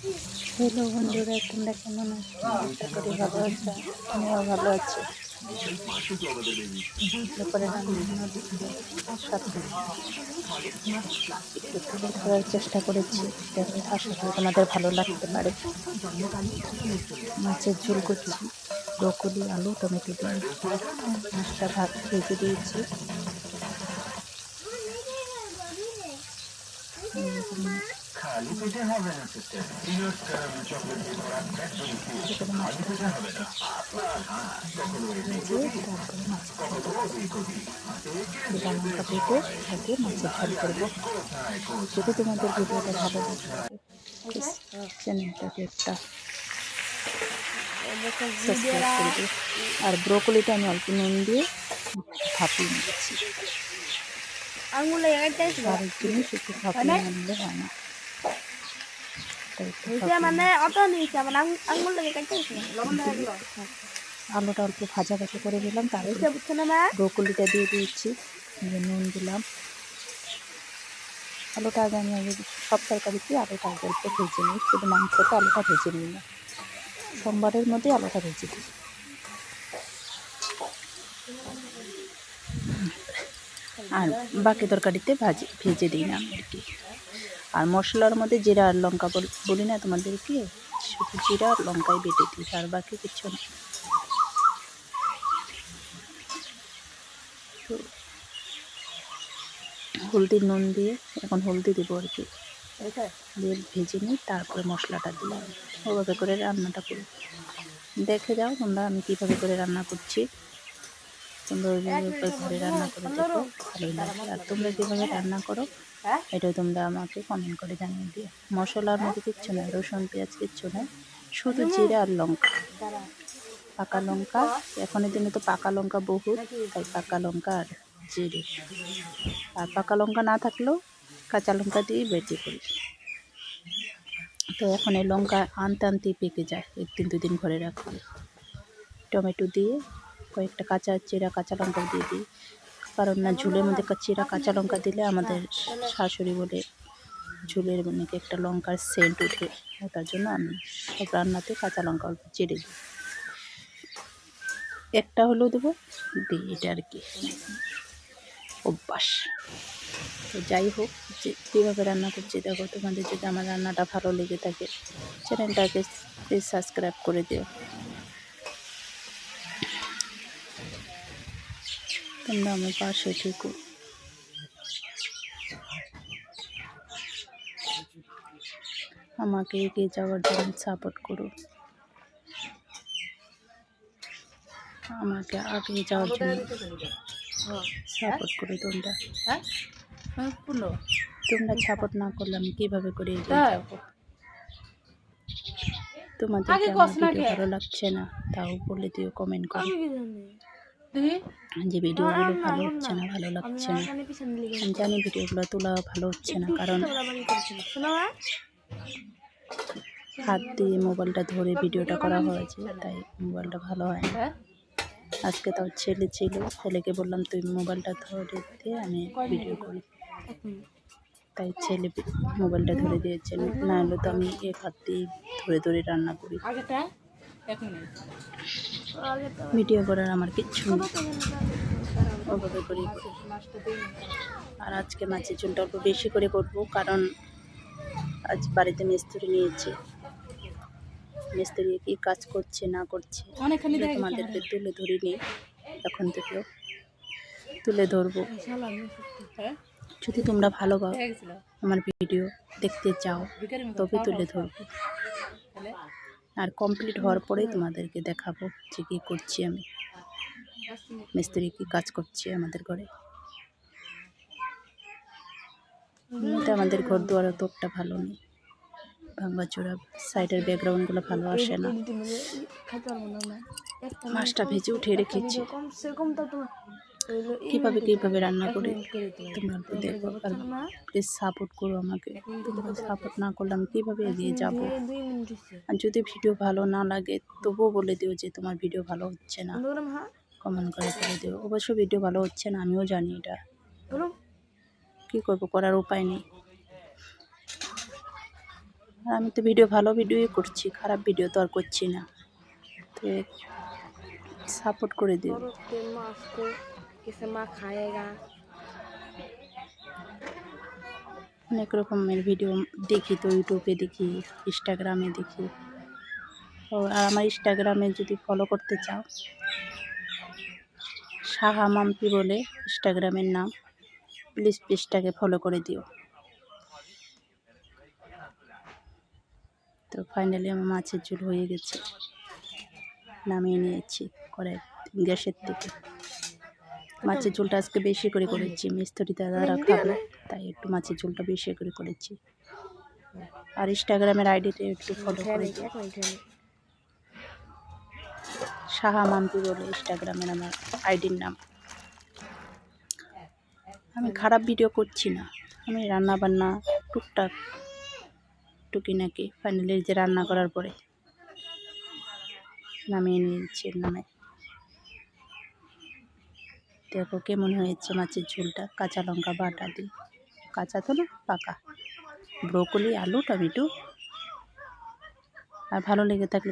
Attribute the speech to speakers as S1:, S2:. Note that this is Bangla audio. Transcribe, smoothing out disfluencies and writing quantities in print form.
S1: হ্যালো বন্ধুরা, তোমরা কেমন আছো? আশা করি ভালো আছো। আমিও ভালো আছি। তারপরে রান্নার সাথে একটু তুলে ধরার চেষ্টা করেছি, যাতে আশা করি তোমাদের ভালো লাগতে পারে। মাছের ঝোল করছি, ব্রকলি, আলু, টমেটো দিয়ে। মাছটা ভেজে দিয়েছি। লঙ্কা পেটে আগে মাছের ঝোল করবো। যদি তোমাদের ভিডিওটা ভালো লাগে চ্যানেলটাকে একটা সাবস্ক্রাইব করবে। আর ব্রোকলিটা আমি অল্প নুন দিয়ে ভাপিয়ে নিয়েছি। সব জিনিস একটু ভাপিয়ে আনলে হয় না। আলুটা অল্প ভাজা ভাজা করে দিলাম, তারপরে ব্রোকলিটা দিয়ে দিয়েছি, নুন দিলাম। আলুটা আগে আমি সব তরকারিতে আলুটা আগে অল্প ভেজে নিই, শুধু মাংসটা আলুটা ভেজে নিই না, সোমবারের মধ্যে আলুটা ভেজে দিই। আর বাকি তরকারিতে ভেজে দিই না আর কি। আর মশলার মধ্যে জিরা আর লঙ্কা বলি না তোমাদেরকে, শুধু জিরা আর লঙ্কাই বেটে দিই, আর বাকি কিছু না। হলদি নুন দিয়ে এখন হলদি দেবো আর কি, দিয়ে ভেজে নিই, তারপরে মশলাটা দিলাম। ওভাবে করে রান্নাটা করি। দেখে যাও তোমরা আমি কীভাবে করে রান্না করছি। তোমরা ওইভাবে ঘরে রান্না করে দেখো, ভালোই লাগে। আর তোমরা কীভাবে রান্না করো এটাও তোমরা আমাকে কমেন্ট করে জানিয়ে দিও। মশলার মধ্যে কিচ্ছু নয়, রসুন পেঁয়াজ কিচ্ছু নয়, শুধু জিরা আর লঙ্কা, পাকা লঙ্কা। এখনের দিনে তো পাকা লঙ্কা বহুত, তাই পাকা লঙ্কা আর জিরে। আর পাকা লঙ্কা না থাকলেও কাঁচা লঙ্কা দিয়ে বেটে করি। তো এখন এই লঙ্কা আনতে আনতেই পেকে যায়, একদিন দুদিন ঘরে রাখলে। টমেটো দিয়ে কয়েকটা চিরা কাঁচা লঙ্কা দিয়ে দিই, কারণ না ঝোলের মধ্যে চিরা কাঁচা লঙ্কা দিলে আমাদের শাশুড়ি বলে ঝোলের মধ্যে একটা লঙ্কার সেন্ট উঠে, ওটার জন্য আমি সব রান্নাতে কাঁচা লঙ্কা অল্প চিড়ে দিই। একটা হলেও দেবো, দিই, এটা আর কি অভ্যাস। তো যাই হোক, যে কীভাবে রান্না করছি দেখো। তোমাদের যদি আমার রান্নাটা ভালো লেগে থাকে চ্যানেলটাকে প্লিজ সাবস্ক্রাইব করে দিও। তোমরা আমার পাশে থেকো। আমাকে এগিয়ে যাওয়ার জন্য সাপোর্ট করো, আমাকে এগিয়ে যাওয়ার জন্য সাপোর্ট করো। তোমরা সাপোর্ট না করলে আমি কীভাবে করে এগিয়ে যাবো? তোমাদের আমার ভিডিও ভালো লাগছে না তাও বলে দিও, কমেন্ট করে যে ভিডিওগুলো ভালো হচ্ছে না, ভালো লাগছে না। আমি জানি ভিডিওগুলো তোলা ভালো হচ্ছে না, কারণ হাত দিয়ে মোবাইলটা ধরে ভিডিওটা করা হয়েছে, তাই মোবাইলটা ভালো হয় না। আজকে তাও ছেলে ছিল, ছেলেকে বললাম তুই মোবাইলটা ধরে দিয়ে আমি ভিডিও করি, তাই ছেলে মোবাইলটা ধরে দিয়েছে। না হলে তো আমি এক হাত দিয়ে ধরে ধরে রান্না করি। ভিডিও করার আমার কিচ্ছু নেই, ওভাবে করি। আর আজকে মাছের ঝোলটা অল্প বেশি করে করবো, কারণ আজ বাড়িতে মিস্ত্রি নিয়েছে। মিস্ত্রি কী কাজ করছে না করছে তোমাদেরকে তুলে ধরিনি, এখন থেকেও তুলে ধরবো। যদি তোমরা ভালো আমার ভিডিও দেখতে চাও তবে তুলে ধরবো, আর কমপ্লিট হওয়ার পরেই তোমাদেরকে দেখাবো যে কী করছি আমি, মিস্ত্রি কী কাজ করছে আমাদের ঘরে। এমনিতে আমাদের ঘর দুয়ার তো একটা ভালো নেই, ভাঙাচোরা, সাইডের ব্যাকগ্রাউন্ডগুলো ভালো আসে না। মাছটা ভেজে উঠিয়ে রেখেছি, কীভাবে রান্না করে তোমরা অল্প দেখো। আর প্লিজ সাপোর্ট করো আমাকে, তোমরা সাপোর্ট না করলে আমি কীভাবে এগিয়ে যাব? আর যদি ভিডিও ভালো না লাগে তবুও বলে দিও যে তোমার ভিডিও ভালো হচ্ছে না, কমেন্ট করে বলে দিও। অবশ্য ভিডিও ভালো হচ্ছে না আমিও জানি, এটা কী করবো, করার উপায় নেই। আর আমি তো ভিডিও ভালো ভিডিওই করছি, খারাপ ভিডিও তো আর করছি না, তো সাপোর্ট করে দিও। অনেক রকমের ভিডিও দেখি তো, ইউটিউবে দেখি, ইনস্টাগ্রামে দেখি। ও আর আমার ইনস্টাগ্রামে যদি ফলো করতে চাও, সাহা মাম্পি বলে ইনস্টাগ্রামের নাম, প্লিজ পেজটাকে ফলো করে দিও। তো ফাইনালি আমার মাছের ঝোল হয়ে গেছে, নামিয়ে নিয়েছি কড়াই গ্যাসের থেকে। মাছের ঝোলটা আজকে বেশি করে করেছি, মিস্ত্রি দাদারা খাবে তাই একটু মাছের ঝোলটা বেশি করে করেছি। আর ইনস্টাগ্রামের আইডিতে একটু ফলো করে দিও, সাহা মাম্পি বলে ইনস্টাগ্রামের আমার আইডির নাম। আমি খারাপ ভিডিও করছি না, আমি রান্না বান্না টুকটাক টুকিনাকি। ফাইনালি যে রান্না করার পরে নামিয়ে নিয়েছি, নামে দেখো কেমন হয়েছে মাছের ঝোলটা। কাঁচা লঙ্কা বাটা দিই, কাঁচা তো না পাকা, ব্রোকলি, আলু, টমেটো। আর ভালো লেগে থাকলে